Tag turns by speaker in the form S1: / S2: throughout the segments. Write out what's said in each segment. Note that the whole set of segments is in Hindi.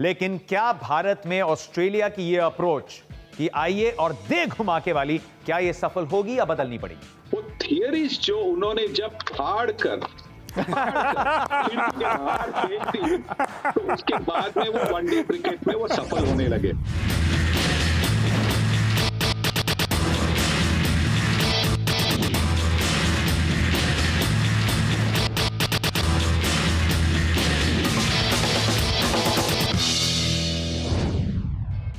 S1: लेकिन क्या भारत में ऑस्ट्रेलिया की ये अप्रोच कि आइए और दे घुमा के वाली, क्या ये सफल होगी या बदलनी पड़ेगी?
S2: वो थियरीज जो उन्होंने जब फाड़ कर हार फेंक दी, तो उसके बाद में वो वनडे क्रिकेट में वो सफल होने लगे।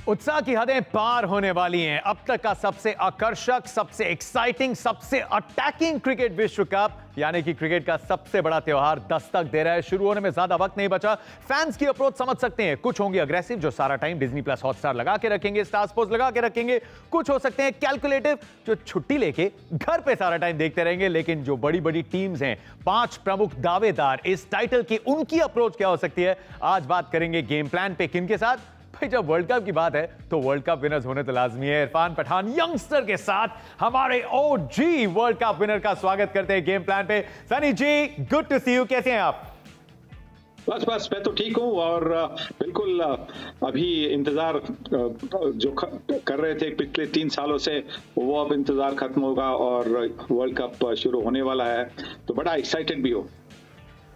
S1: उत्साह की हदें पार होने वाली हैं। अब तक का सबसे आकर्षक, सबसे एक्साइटिंग, सबसे अटैकिंग क्रिकेट विश्व कप यानी कि क्रिकेट का सबसे बड़ा त्योहार दस्तक दे रहा है। शुरू होने में ज्यादा वक्त नहीं बचा। फैंस की अप्रोच समझ सकते हैं। कुछ होंगे अग्रेसिव, जो सारा टाइम डिज्नी प्लस हॉटस्टार लगा के रखेंगे, स्टार स्पोर्ट्स लगा के रखेंगे। कुछ हो सकते हैं कैलकुलेटिव, जो छुट्टी लेके घर पे सारा टाइम देखते रहेंगे। लेकिन जो बड़ी बड़ी टीम्स हैं, 5 प्रमुख दावेदार इस टाइटल की, उनकी अप्रोच क्या हो सकती है? आज बात करेंगे गेम प्लान पे। किन के साथ? भाई जब वर्ल्ड कप की बात है तो वर्ल्ड कप विनर्स होने तो लाजमी है। इरफान पठान यंगस्टर के साथ हमारे ओजी वर्ल्ड कप विनर का स्वागत करते हैं गेम प्लान पे। सनी जी, गुड टू सी यू। कैसे हैं आप?
S2: बस मैं तो ठीक हूँ और बिल्कुल अभी इंतजार जो कर रहे थे पिछले 3 सालों से, वो अब इंतजार खत्म होगा और वर्ल्ड कप शुरू होने वाला है, तो बड़ा एक्साइटेड भी हो।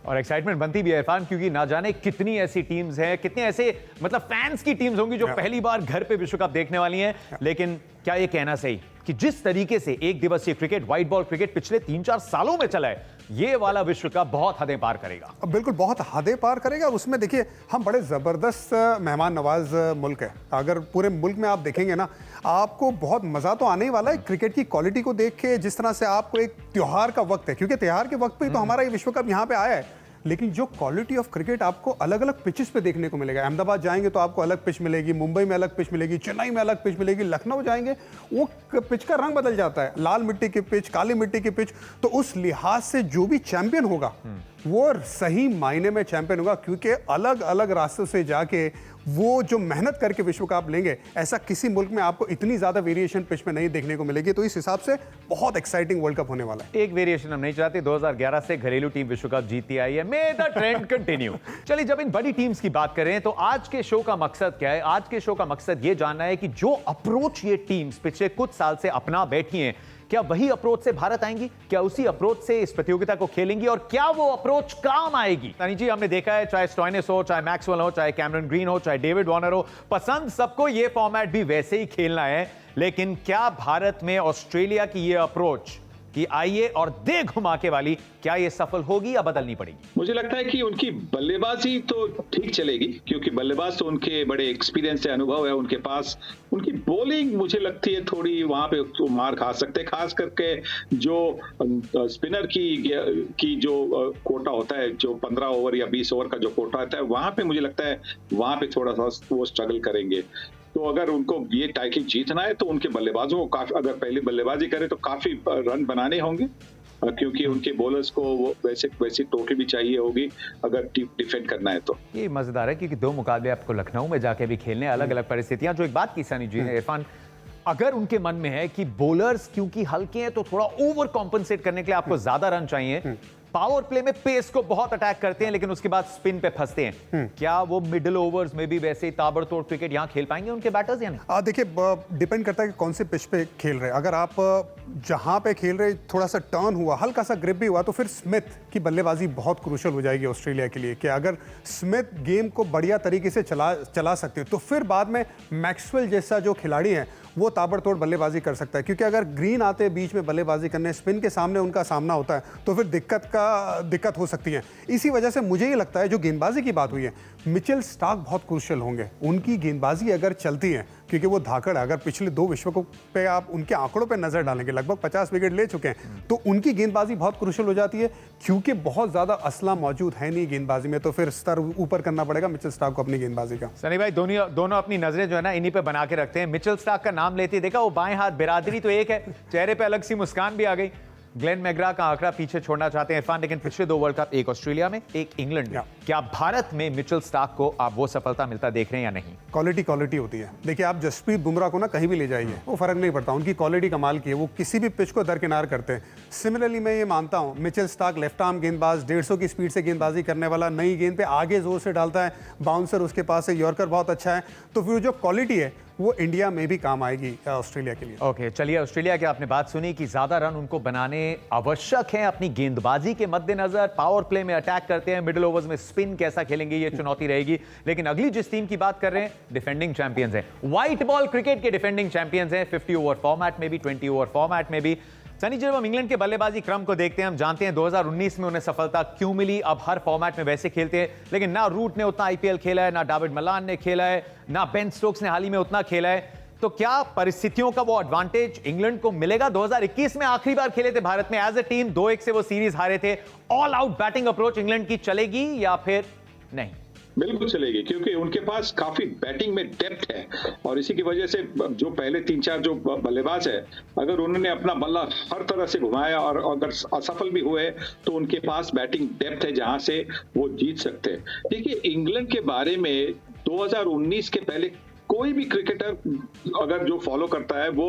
S1: और एक्साइटमेंट बनती भी है इरफान, क्योंकि ना जाने कितनी ऐसी टीम्स हैं, कितने ऐसे मतलब फैंस की टीम्स होंगी जो पहली बार घर पे विश्व कप देखने वाली हैं। लेकिन क्या ये कहना सही कि जिस तरीके से एक दिवसीय क्रिकेट, व्हाइट बॉल क्रिकेट पिछले 3-4 सालों में चला है, ये वाला विश्व कप बहुत हदें पार करेगा?
S3: बिल्कुल बहुत हदें पार करेगा। उसमें देखिए, हम बड़े जबरदस्त मेहमान नवाज मुल्क है। अगर पूरे मुल्क में आप देखेंगे ना, आपको बहुत मजा तो आने ही वाला है क्रिकेट की क्वालिटी को देख के। जिस तरह से आपको एक त्योहार का वक्त है, क्योंकि त्योहार के वक्त पे तो हमारा ये विश्व कप यहाँ पे आया है, लेकिन जो क्वालिटी ऑफ क्रिकेट आपको अलग अलग पिचेस पे देखने को मिलेगा। अहमदाबाद जाएंगे तो आपको अलग पिच मिलेगी, मुंबई में अलग पिच मिलेगी, चेन्नई में अलग पिच मिलेगी, लखनऊ जाएंगे वो पिच का रंग बदल जाता है, लाल मिट्टी की पिच, काली मिट्टी की पिच। तो उस लिहाज से जो भी चैंपियन होगा वो सही मायने में चैंपियन होगा, क्योंकि अलग अलग रास्तों से जाके वो जो मेहनत करके विश्व कप लेंगे, ऐसा किसी मुल्क में आपको इतनी ज्यादा वेरिएशन पिच में नहीं देखने को मिलेगी। तो इस हिसाब से बहुत एक्साइटिंग वर्ल्ड कप होने वाला है।
S1: एक वेरिएशन हम नहीं चाहते। 2011 से घरेलू टीम विश्व कप जीतती आई है। मे द ट्रेंड कंटिन्यू। चलिए, जब इन बड़ी टीम्स की बात करें तो आज के शो का मकसद क्या है? आज के शो का मकसद ये जानना है कि जो अप्रोच ये टीम्स पिछले कुछ साल से अपना बैठी हैं, क्या वही अप्रोच से भारत आएंगी? क्या उसी अप्रोच से इस प्रतियोगिता को खेलेंगी? और क्या वो अप्रोच काम आएगी? सनी जी, हमने देखा है, चाहे स्टोइनिस हो, चाहे मैक्सवेल हो, चाहे कैमरन ग्रीन हो, चाहे डेविड वार्नर हो, पसंद सबको ये फॉर्मेट भी वैसे ही खेलना है। लेकिन क्या भारत में ऑस्ट्रेलिया की ये अप्रोच कि आइए और दे घुमा के वाली, क्या ये सफल होगी या बदलनी पड़ेगी?
S2: मुझे लगता है कि उनकी बल्लेबाजी तो ठीक चलेगी, क्योंकि बल्लेबाज तो उनके बड़े एक्सपीरियंस से अनुभव है उनके पास। उनकी बॉलिंग मुझे लगती है थोड़ी वहां पे तो मार खा सकते हैं, खास करके जो स्पिनर की जो कोटा होता है, जो 15 ओवर या 20 ओवर का जो कोटा होता है, वहां पे मुझे लगता है वहां पे थोड़ा सा वो स्ट्रगल करेंगे। तो अगर उनको ये टाइटल जीतना है तो उनके बल्लेबाजों को काफी, अगर पहले बल्लेबाजी करे तो काफी रन बनाने होंगे, क्योंकि उनके बॉलर्स को वो वैसी टोटल भी चाहिए होगी अगर डिफेंड करना है तो।
S1: ये मजेदार है क्योंकि 2 मुकाबले आपको लखनऊ में जाके भी खेलने, अलग अलग परिस्थितियां। जो एक बात की सनी जी ने इरफान, अगर उनके मन में है कि बॉलर्स क्योंकि हल्के हैं तो थोड़ा ओवर कॉम्पनसेट करने के लिए आपको ज्यादा रन चाहिए, पावर प्ले में पेस को बहुत अटैक करते हैं लेकिन उसके बाद स्पिन पे फंसते हैं, क्या वो मिडिल ओवर्स में भी वैसे ही ताबड़तोड़ क्रिकेट यहां खेल पाएंगे उनके बैटर्स या नहीं?
S3: देखिए, डिपेंड करता है कि कौन से पिच पे खेल रहे हैं। अगर आप जहां पे खेल रहे थोड़ा सा टर्न हुआ, हल्का सा ग्रिप भी हुआ, तो फिर स्मिथ की बल्लेबाजी बहुत क्रूशियल हो जाएगी ऑस्ट्रेलिया के लिए। कि अगर स्मिथ गेम को बढ़िया तरीके से चला सकते हो तो फिर बाद में मैक्सवेल जैसा जो खिलाड़ी है वो ताबड़तोड़ बल्लेबाजी कर सकता है। क्योंकि अगर ग्रीन आते बीच में बल्लेबाजी करने, स्पिन के सामने उनका सामना होता है, तो फिर दिक्कत हो सकती है। इसी वजह से मुझे ये लगता है, जो गेंदबाजी की बात हुई है, मिचेल स्टार्क बहुत क्रूशियल होंगे। उनकी गेंदबाजी अगर चलती है, क्योंकि वो धाकड़, अगर पिछले 2 विश्व कप पे आप उनके आंकड़ों पे नजर डालेंगे, लगभग 50 विकेट ले चुके हैं, तो उनकी गेंदबाजी बहुत क्रूशियल हो जाती है। क्योंकि बहुत ज्यादा असला मौजूद है नहीं गेंदबाजी में, तो फिर स्तर ऊपर करना पड़ेगा मिचेल स्टार्क को अपनी गेंदबाजी का।
S1: सनी भाई, दोनों अपनी नजरें जो है ना इन्हीं पे बना के रखते हैं। मिचेल स्टार्क का नाम लेते ही देखा, वो बाएं हाथ बिरादरी तो एक है, चेहरे पे अलग सी मुस्कान भी आ गई। ग्लेन मैग्रा का आंकड़ा पीछे छोड़ना चाहते हैं इरफान, लेकिन पिछले 2 वर्ल्ड कप, एक ऑस्ट्रेलिया में, एक इंग्लैंड में, क्या भारत में मिचेल स्टार्क को आप वो सफलता मिलता देख रहे हैं या नहीं?
S3: क्वालिटी होती है। देखिए, आप जसप्रीत बुमराह को ना कहीं भी ले जाइए, वो फर्क नहीं पड़ता, उनकी क्वालिटी कमाल की है, वो किसी भी पिच को दरकिनार करते हैं। सिमिलरली मैं ये मानता हूँ, मिचेल स्टार्क लेफ्ट आर्म गेंदबाज, 150 की स्पीड से गेंदबाजी करने वाला, नई गेंद पे आगे जोर से डालता है, बाउंसर उसके पास है, यॉर्कर बहुत अच्छा है, तो फिर जो क्वालिटी है वो इंडिया में भी काम आएगी ऑस्ट्रेलिया के लिए।
S1: ओके, चलिए ऑस्ट्रेलिया की आपने बात सुनी कि ज्यादा रन उनको बनाने आवश्यक हैं अपनी गेंदबाजी के मद्देनजर। पावर प्ले में अटैक करते हैं, मिडिल ओवर्स में स्पिन कैसा खेलेंगे ये चुनौती रहेगी। लेकिन अगली जिस टीम की बात कर रहे हैं, डिफेंडिंग चैंपियंस हैं, व्हाइट बॉल क्रिकेट के डिफेंडिंग चैंपियंस हैं, 50 ओवर फॉर्मेट में भी, 20 ओवर फॉर्मेट में भी। सनी, जब हम इंग्लैंड के बल्लेबाजी क्रम को देखते हैं, हम जानते हैं 2019 में उन्हें सफलता क्यों मिली। अब हर फॉर्मेट में वैसे खेलते हैं, लेकिन ना रूट ने उतना आईपीएल खेला है, ना डेविड मलान ने खेला है, ना बेन स्टोक्स ने हाल ही में उतना खेला है। तो क्या परिस्थितियों का वो एडवांटेज इंग्लैंड को मिलेगा? 2021 में आखिरी बार खेले थे भारत में एज ए टीम, 2-1 से वो सीरीज हारे थे। All out batting approach England की चलेगी या फिर नहीं?
S2: बिल्कुल चलेगी, क्योंकि उनके पास काफी बैटिंग में डेप्थ है, और इसी की वजह से जो पहले 3-4 जो बल्लेबाज है, अगर उन्होंने अपना बल्ला हर तरह से घुमाया और अगर असफल भी हुए तो उनके पास बैटिंग डेप्थ है जहां से वो जीत सकते हैं। देखिए, इंग्लैंड के बारे में 2019 के पहले कोई भी क्रिकेटर अगर जो फॉलो करता है वो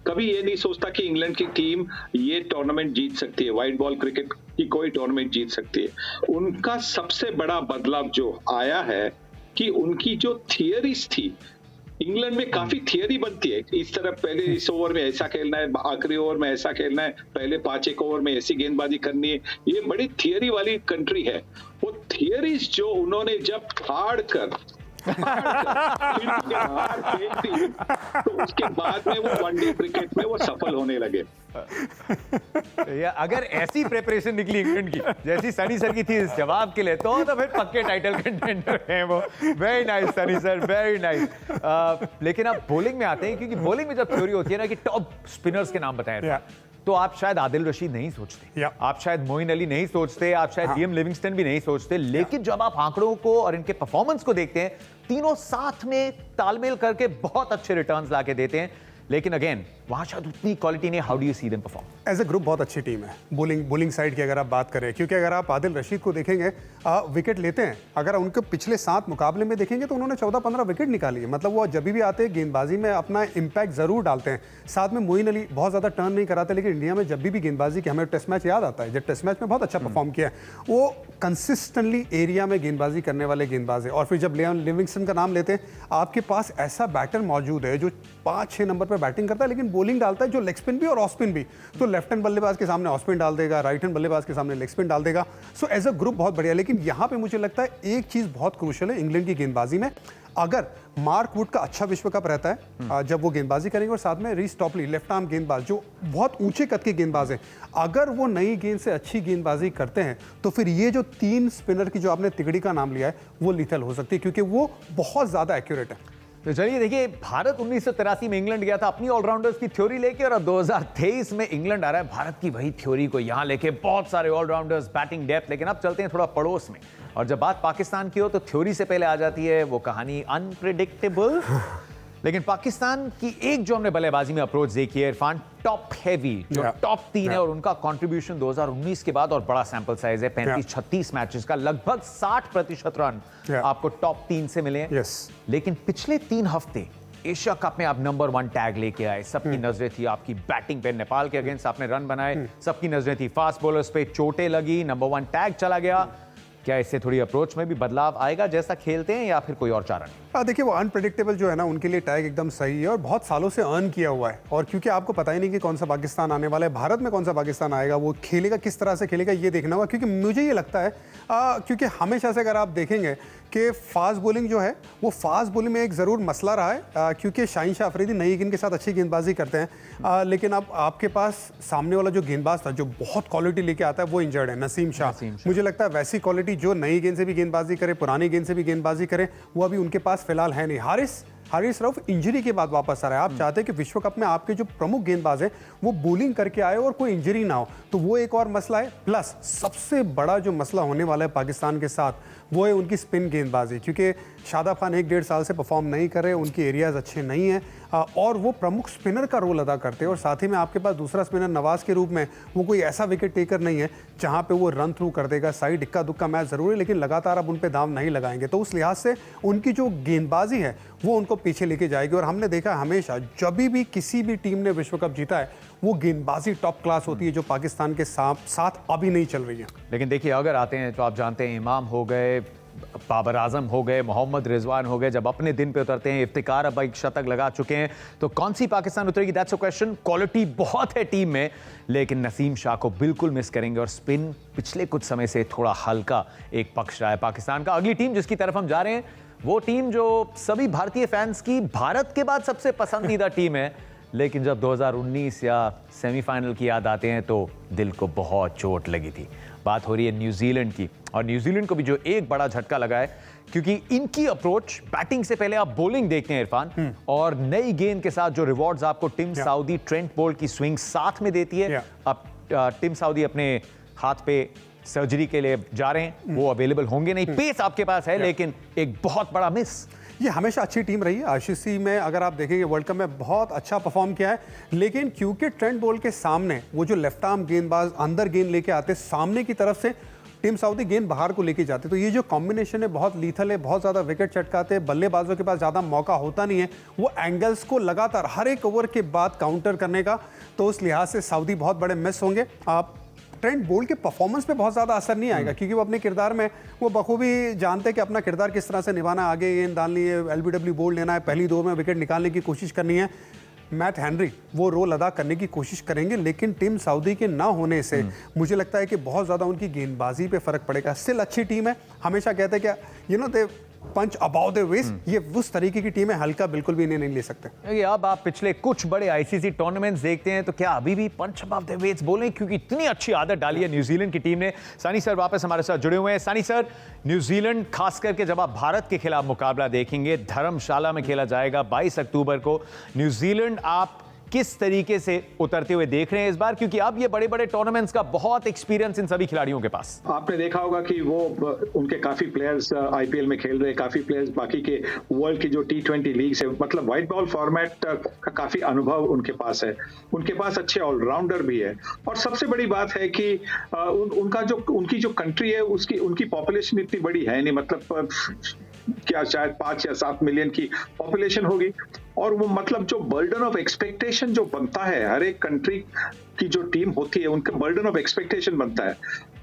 S2: कभी ये नहीं सोचता कि इंग्लैंड की टीम ये टूर्नामेंट जीत सकती है, व्हाइट बॉल क्रिकेट की कोई टूर्नामेंट जीत सकती है। उनका सबसे बड़ा बदलाव जो आया है कि उनकी जो थियरीज थी, इंग्लैंड में काफी थियरी बनती है, इस तरह पहले इस ओवर में ऐसा खेलना है, आखिरी ओवर में ऐसा खेलना है, पहले 5-1 ओवर में ऐसी गेंदबाजी करनी है। ये बड़ी थियरी वाली कंट्री है। वो थियरीज जो उन्होंने जब फाड़ कर तो उसके बाद में वो वनडे क्रिकेट में वो सफल होने लगे।
S1: अगर ऐसी प्रिपरेशन निकली इंग्लैंड की जैसी सनी सर की थी इस जवाब के लिए, तो फिर पक्के टाइटल कंटेंडर हैं वो। Very nice Sunny sir, very nice. लेकिन आप बॉलिंग में आते हैं, क्योंकि बॉलिंग में जब थ्योरी होती है ना कि टॉप स्पिनर्स के नाम बताएं, तो आप शायद आदिल रशीद नहीं सोचते, आप शायद मोइन अली नहीं सोचते, आप शायद लियम लिविंगस्टन भी नहीं सोचते। लेकिन जब आप आंकड़ों को और इनके परफॉर्मेंस को देखते हैं, तीनों साथ में तालमेल करके बहुत अच्छे रिटर्न्स लाके देते हैं। लेकिन अगेन वहां शायद उतनी क्वालिटी नहीं। How do you see them perform?
S3: As a group बहुत अच्छी टीम है बॉलिंग साइड की अगर आप बात करें, क्योंकि अगर आप आदिल रशीद को देखेंगे, विकेट लेते हैं, अगर उनके पिछले 7 मुकाबले में देखेंगे तो उन्होंने 14-15 विकेट निकाली है। मतलब वो जब भी आते हैं गेंदबाजी में अपना इंपैक्ट जरूर डालते हैं। साथ में मोइन अली बहुत ज़्यादा टर्न नहीं कराते, लेकिन इंडिया में जब भी गेंदबाजी की, हमें टेस्ट मैच याद आता है जब टेस्ट मैच में बहुत अच्छा परफॉर्म किया है, वो कंसिस्टेंटली एरिया में गेंदबाजी करने वाले गेंदबाज है। और फिर जब लियम लिविंगस्टन का नाम लेते हैं, आपके पास ऐसा बैटर मौजूद है जो 5-6 नंबर पर बैटिंग करता है, लेकिन बॉलिंग डालता है जो लेग स्पिन भी और ऑफ स्पिन भी। तो लेफ्ट हैंड बल्लेबाज के सामने ऑफ स्पिन डाल देगा, राइट हैंड बल्लेबाज के सामने लेग स्पिन डाल देगा। सो एज अ ग्रुप बहुत बढ़िया। लेकिन यहाँ पे मुझे लगता है एक चीज बहुत क्रूशियल है इंग्लैंड की गेंदबाजी में। अगर मार्क वुड का अच्छा विश्व कप रहता है जब वो गेंदबाजी करेंगे, और साथ में रीस टॉपली लेफ्ट आर्म गेंदबाज जो बहुत ऊंचे कद के गेंदबाज हैं, अगर वो नई गेंद से अच्छी गेंदबाजी करते हैं तो फिर ये जो 3 स्पिनर की जो आपने तिगड़ी का नाम लिया है वो लीथल हो सकती है, क्योंकि वो बहुत ज्यादा एक्यूरेट है।
S1: तो चलिए देखिए, भारत 1983 में इंग्लैंड गया था अपनी ऑलराउंडर्स की थ्योरी लेके, और अब 2023 में इंग्लैंड आ रहा है भारत की वही थ्योरी को यहां लेके, बहुत सारे ऑलराउंडर्स, बैटिंग डेप्थ। लेकिन अब चलते हैं थोड़ा पड़ोस में, और जब बात पाकिस्तान की हो तो थ्योरी से पहले आ जाती है वो कहानी अनप्रिडिक्टेबल। लेकिन पाकिस्तान की एक जो हमने बल्लेबाजी में अप्रोच देखी है इरफान, टॉप हैवी, जो टॉप 3 है, और उनका कंट्रीब्यूशन 2019 के बाद, और बड़ा सैंपल साइज है 35-36 मैचेस का, लगभग 60% रन आपको टॉप 3 से मिले हैं। लेकिन पिछले 3 हफ्ते एशिया कप में आप नंबर 1 टैग लेके आए, सबकी नजरें थी आपकी बैटिंग पे, नेपाल के अगेंस्ट आपने रन बनाए, सबकी नजरें थी फास्ट बॉलर्स पे, चोटें लगी, नंबर 1 टैग चला गया। क्या इससे थोड़ी अप्रोच में भी बदलाव आएगा जैसा खेलते हैं, या फिर कोई और चारा नहीं?
S3: देखिए, वो अनप्रेडिक्टेबल जो है ना, उनके लिए टैग एकदम सही है और बहुत सालों से अर्न किया हुआ है। और क्योंकि आपको पता ही नहीं कि कौन सा पाकिस्तान आने वाला है, भारत में कौन सा पाकिस्तान आएगा, वो खेलेगा किस तरह से खेलेगा, ये देखना होगा। क्योंकि मुझे ये लगता है क्योंकि हमेशा से अगर आप देखेंगे कि फास्ट बॉलिंग जो है, वो फास्ट बॉलिंग में एक ज़रूर मसला रहा है, क्योंकि शाहीन शाह अफरीदी नई गेंद के साथ अच्छी गेंदबाजी करते हैं, लेकिन अब आपके पास सामने वाला जो गेंदबाज था जो बहुत क्वालिटी लेके आता है, वो इंजर्ड है, नसीम शाह। मुझे लगता है वैसी क्वालिटी जो नई गेंद से भी गेंदबाजी करे, पुरानी गेंद से भी गेंदबाजी करे, वो अभी उनके पास फिलहाल है नहीं। हारिस रऊफ इंजरी के बाद वापस आ रहा है। आप चाहते हैं कि विश्व कप में आपके जो प्रमुख गेंदबाज हैं वो बॉलिंग करके आए और कोई इंजरी ना हो, तो वो एक और मसला है। प्लस सबसे बड़ा जो मसला होने वाला है पाकिस्तान के साथ, वो है उनकी स्पिन गेंदबाजी, क्योंकि शादाब खान 1-1.5 साल से परफॉर्म नहीं कर रहे, उनके एरियाज अच्छे नहीं हैं और वो प्रमुख स्पिनर का रोल अदा करते हैं। और साथ ही में आपके पास दूसरा स्पिनर नवाज के रूप में वो कोई ऐसा विकेट टेकर नहीं है जहां पे वो रन थ्रू कर देगा। साइड इक्का दुक्का मैच ज़रूर है, लेकिन लगातार अब उन पे दाव नहीं लगाएंगे, तो उस लिहाज से उनकी जो गेंदबाजी है वो उनको पीछे लेके जाएगी। और हमने देखा हमेशा जब भी किसी भी टीम ने विश्व कप जीता है वो गेंदबाजी टॉप क्लास होती है, जो पाकिस्तान के साथ अभी नहीं चल रही है।
S1: लेकिन देखिए, अगर आते हैं तो आप जानते हैं इमाम हो गए, बाबर आजम हो गए, मोहम्मद रिजवान हो गए, जब अपने दिन पे उतरते हैं, इफ्तिकार अब एक शतक लगा चुके हैं, तो कौन सी पाकिस्तान उतरेगी? That's a question. क्वालिटी बहुत है टीम में, लेकिन नसीम शाह को बिल्कुल मिस करेंगे और स्पिन पिछले कुछ समय से थोड़ा हल्का एक पक्ष रहा है पाकिस्तान का। अगली टीम जिसकी तरफ हम जा रहे हैं वो टीम जो सभी भारतीय फैंस की भारत के बाद सबसे पसंदीदा टीम है, लेकिन जब 2019 या सेमीफाइनल की याद आते हैं तो दिल को बहुत चोट लगी थी। बात हो रही है न्यूजीलैंड की, और न्यूजीलैंड को भी जो एक बड़ा झटका लगा है, क्योंकि इनकी अप्रोच बैटिंग से पहले आप बॉलिंग देखते हैं इरफान, और नई गेंद के साथ जो रिवॉर्ड्स आपको टिम साउदी, ट्रेंट बोल्ट की स्विंग साथ में देती है। अब टिम साउदी अपने हाथ पे सर्जरी के लिए जा रहे हैं, वो अवेलेबल होंगे नहीं। पेस आपके पास है, लेकिन एक बहुत बड़ा मिस।
S3: ये हमेशा अच्छी टीम रही है। आईसीसी में अगर आप देखेंगे वर्ल्ड कप में बहुत अच्छा परफॉर्म किया है, लेकिन क्योंकि ट्रेंट बोल्ट के सामने वो जो लेफ्ट आर्म गेंदबाज अंदर गेंद लेके आते, सामने की तरफ से टीम साउदी गेंद बाहर को लेके जाते, तो ये जो कॉम्बिनेशन है बहुत लीथल है, बहुत ज़्यादा विकेट चटकाते हैं, बल्लेबाजों के पास ज़्यादा मौका होता नहीं है वो एंगल्स को लगातार हर एक ओवर के बाद काउंटर करने का। तो उस लिहाज से सऊदी बहुत बड़े मिस होंगे। आप ट्रेंट बोल्ट के परफॉर्मेंस पे बहुत ज़्यादा असर नहीं आएगा, क्योंकि वो अपने किरदार में वो बखूबी जानते हैं कि अपना किरदार किस तरह से निभाना, आगे गेंद डालनी है, एलबीडब्ल्यू बोल्ड लेना है, पहली दो में विकेट निकालने की कोशिश करनी है। मैट हेनरी वो रोल अदा करने की कोशिश करेंगे, लेकिन टीम सऊदी के ना होने से मुझे लगता है कि बहुत ज़्यादा उनकी गेंदबाजी पे फर्क पड़ेगा। स्टिल अच्छी टीम है, हमेशा कहते हैं कि दे पंच अबाउट द वेस्ट, ये उस तरीके की टीम है, हल्का बिल्कुल भी इन्हें नहीं ले सकते।
S1: अब आप पिछले कुछ बड़े आईसीसी टूर्नामेंट्स देखते हैं तो क्या अभी भी पंच अबाउट द वेस्ट बोलें, क्योंकि इतनी अच्छी आदत डाली है न्यूजीलैंड की टीम ने। सानी सर वापस हमारे साथ जुड़े हुए हैं। सानी सर, न्यूजीलैंड खास करके जब आप भारत के खिलाफ मुकाबला देखेंगे, धर्मशाला में खेला जाएगा 22 अक्टूबर को, न्यूजीलैंड आप किस तरीके से उतरते हुए देख रहे हैं इस बार, क्योंकि अब ये बड़े बड़े टूर्नामेंट्स का बहुत एक्सपीरियंस इन सभी खिलाड़ियों के पास?
S2: आपने देखा होगा कि वो उनके काफी प्लेयर्स आईपीएल में खेल रहे हैं, काफी प्लेयर्स बाकी के वर्ल्ड की जो T20 लीग है, मतलब व्हाइट बॉल फॉर्मेट का काफी अनुभव उनके पास है, उनके पास अच्छे ऑलराउंडर भी है। और सबसे बड़ी बात है कि उनकी जो कंट्री है उनकी पॉपुलेशन इतनी बड़ी है नहीं, मतलब क्या शायद 5 या 7 मिलियन की पॉपुलेशन होगी, और वो मतलब जो बर्डन ऑफ एक्सपेक्टेशन जो बनता है हर एक कंट्री की जो टीम होती है, उनका बर्डन ऑफ एक्सपेक्टेशन बनता है,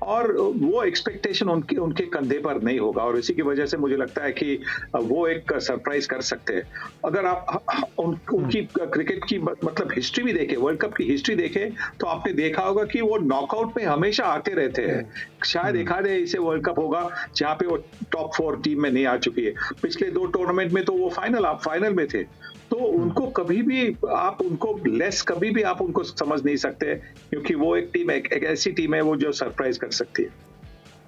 S2: और वो एक्सपेक्टेशन उनके कंधे पर नहीं होगा, और इसी की वजह से मुझे लगता है कि वो एक सरप्राइज कर सकते हैं। अगर आप उनकी क्रिकेट की मतलब हिस्ट्री भी देखें, वर्ल्ड कप की हिस्ट्री देखें, तो आपने देखा होगा कि वो नॉकआउट में हमेशा आते रहते हैं। शायद एक आधे ऐसे वर्ल्ड कप होगा जहाँ पे वो टॉप 4 टीम में नहीं आ चुकी है। पिछले 2 टूर्नामेंट में तो वो फाइनल में थे, तो उनको कभी भी आप उनको समझ नहीं सकते, क्योंकि वो एक टीम एक ऐसी टीम है वो जो सरप्राइज कर सकती है।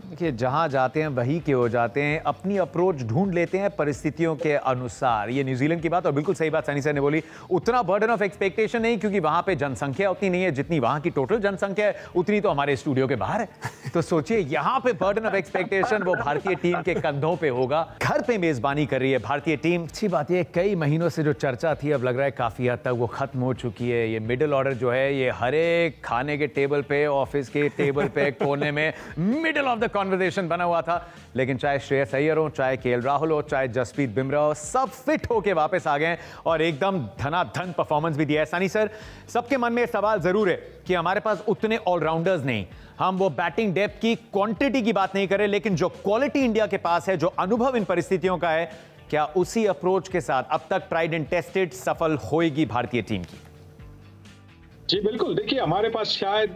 S1: देखिए, जहां जाते हैं वही के हो जाते हैं, अपनी अप्रोच ढूंढ लेते हैं परिस्थितियों के अनुसार। ये न्यूजीलैंड की बात, और बिल्कुल सही बात सनी सर ने बोली, उतना बर्डन ऑफ एक्सपेक्टेशन नहीं, क्योंकि वहां पे जनसंख्या उतनी नहीं है जितनी वहां की टोटल जनसंख्या है, उतनी तो हमारे स्टूडियो के बाहर है। तो सोचिए, यहां पे बर्डन ऑफ एक्सपेक्टेशन वो भारतीय टीम के कंधों पे होगा। घर पे मेजबानी कर रही है भारतीय टीम। अच्छी बात है, कई महीनों से जो चर्चा थी, अब लग रहा है काफी हद तक वो खत्म हो चुकी है। ये मिडिल ऑर्डर जो है, ये हर एक खाने के टेबल पे, ऑफिस के टेबल पे, कोने में मिडिल ऑफ द कॉन्वर्सेशन बना हुआ था, लेकिन चाहे श्रेयस अय्यर हो, चाहे केएल राहुल हो, चाहे जसप्रीत बुमराह हो, सब फिट होके वापस आ गए और एकदम धनाधन परफॉर्मेंस भी दिया है। सानी सर, सबके मन में सवाल जरूर है कि हमारे पास उतने ऑलराउंडर्स नहीं, हम वो बैटिंग डेप्थ की क्वांटिटी की बात नहीं कर रहे, लेकिन जो क्वालिटी इंडिया के पास है, जो अनुभव इन परिस्थितियों का है, क्या उसी अप्रोच के साथ अब तक ट्राइड एंड टेस्टेड सफल होएगी भारतीय टीम की?
S2: जी बिल्कुल, देखिए हमारे पास शायद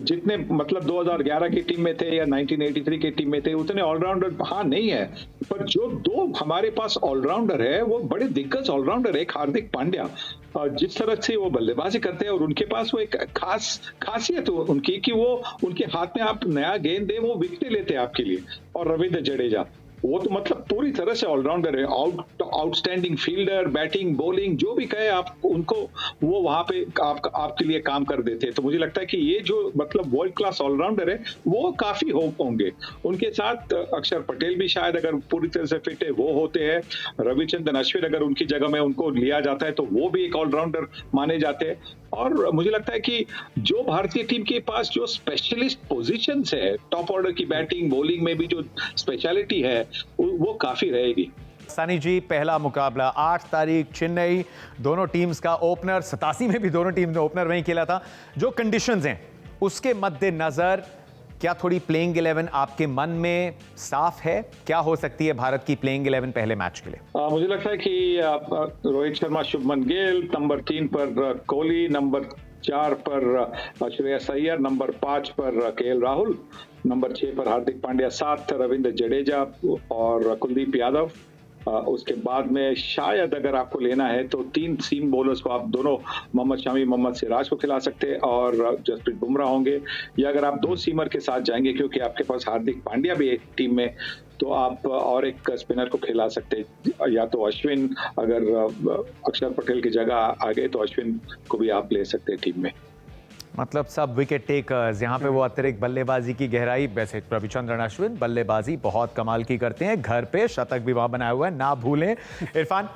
S2: जितने मतलब 2011 की टीम में थे या 1983 की टीम में थे, उतने ऑलराउंडर हाँ नहीं है, पर जो 2 हमारे पास ऑलराउंडर है वो बड़े दिग्गज ऑलराउंडर है। हार्दिक पांड्या, जिस तरह से वो बल्लेबाजी करते हैं, और उनके पास वो एक खासियत उनकी कि वो उनके हाथ में आप नया गेंद दे वो विकेट लेते हैं आपके लिए, और रविंद्र जडेजा वो तो मतलब पूरी तरह से ऑलराउंडर है, आउटस्टैंडिंग फील्डर, बैटिंग, बॉलिंग, जो भी कहे आप उनको, वो वहां पे आपके लिए काम कर देते हैं। तो मुझे लगता है कि ये जो मतलब वर्ल्ड क्लास ऑलराउंडर है वो काफी होंगे। उनके साथ अक्षर पटेल भी शायद अगर पूरी तरह से फिट है वो होते हैं। रविचंद्रन अश्विन अगर उनकी जगह में उनको लिया जाता है तो वो भी एक ऑलराउंडर माने जाते हैं। और मुझे लगता है कि जो भारतीय टीम के पास जो स्पेशलिस्ट पोजीशंस है, टॉप ऑर्डर की बैटिंग बॉलिंग में भी जो स्पेशलिटी है वो काफी रहेगी।
S1: सनी जी, पहला मुकाबला 8 तारीख चेन्नई, दोनों टीम्स का ओपनर, 87 में भी दोनों टीम ने ओपनर वहीं खेला था। जो कंडीशंस हैं उसके मद्देनजर क्या थोड़ी प्लेइंग 11 आपके मन में साफ है? क्या हो सकती है भारत की प्लेइंग 11 पहले मैच के लिए?
S2: मुझे लगता है कि रोहित शर्मा, शुभमन गिल, नंबर 3 पर कोहली, नंबर 4 पर श्रेयस अय्यर, नंबर 5 पर केएल राहुल, नंबर 6 पर हार्दिक पांड्या, 7 रविंद्र जडेजा और कुलदीप यादव। उसके बाद में शायद अगर आपको लेना है तो 3 सीम बॉलर्स को आप दोनों मोहम्मद शमी, मोहम्मद सिराज को खिला सकते हैं और जसप्रीत बुमराह होंगे। या अगर आप 2 सीमर के साथ जाएंगे क्योंकि आपके पास हार्दिक पांड्या भी एक टीम में, तो आप और एक स्पिनर को खिला सकते हैं। या तो अश्विन, अगर अक्षर पटेल की जगह आ गए तो अश्विन को भी आप ले सकते हैं टीम में।
S1: मतलब सब विकेट टेकर्स, यहाँ पे वो अतिरिक्त बल्लेबाजी की गहराई। वैसे रविचंद्रन अश्विन बल्लेबाजी बहुत कमाल की करते हैं, घर पे शतक भी वहां बनाया हुआ है, ना भूलें। इरफान,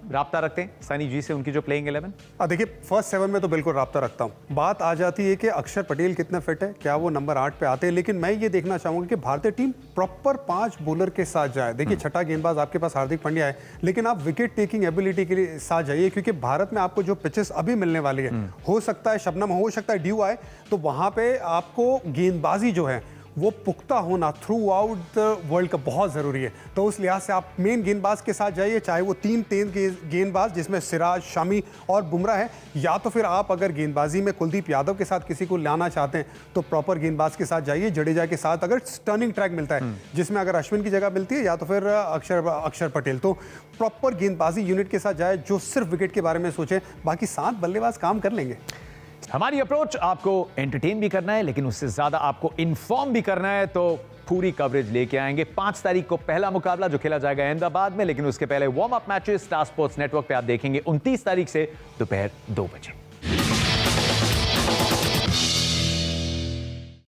S1: राब्ता रखते हैं सनी जी से उनकी जो प्लेइंग 11?
S3: देखिए, फर्स्ट 7 में तो बिल्कुल राब्ता रखता हूँ। बात आ जाती है कि अक्षर पटेल कितना फिट है, क्या वो नंबर 8 पे आते हैं, लेकिन मैं ये देखना चाहूंगा कि भारतीय टीम प्रॉपर 5 बॉलर के साथ जाए। देखिए, छठा गेंदबाज आपके पास हार्दिक पांड्या है, लेकिन आप विकेट टेकिंग एबिलिटी के लिए साथ जाइए, क्योंकि भारत में आपको जो पिचेस अभी मिलने वाली है, हो सकता है शबनम, हो सकता है ड्यू आए, तो वहां पे आपको गेंदबाजी जो है वो पुख्ता होना through out the world cup बहुत ज़रूरी है। तो उस लिहाज से आप मेन गेंदबाज के साथ जाइए, चाहे वो 3 तेज गेंदबाज जिसमें सिराज, शमी और बुमराह है, या तो फिर आप अगर गेंदबाजी में कुलदीप यादव के साथ किसी को लाना चाहते हैं तो प्रॉपर गेंदबाज के साथ जाइए। जडेजा के साथ अगर टर्निंग ट्रैक मिलता है जिसमें अगर अश्विन की जगह मिलती है, या तो फिर अक्षर पटेल, तो प्रॉपर गेंदबाजी यूनिट के साथ जाए जो सिर्फ विकेट के बारे में सोचे, बाकी 7 बल्लेबाज काम कर लेंगे।
S1: हमारी अप्रोच आपको एंटरटेन भी करना है, लेकिन उससे ज्यादा आपको इन्फॉर्म भी करना है, तो पूरी कवरेज लेके आएंगे। 5 तारीख को पहला मुकाबला जो खेला जाएगा अहमदाबाद में, लेकिन उसके पहले warm up matches star sports network पे आप देखेंगे 29 तारीख से दोपहर 2 बजे।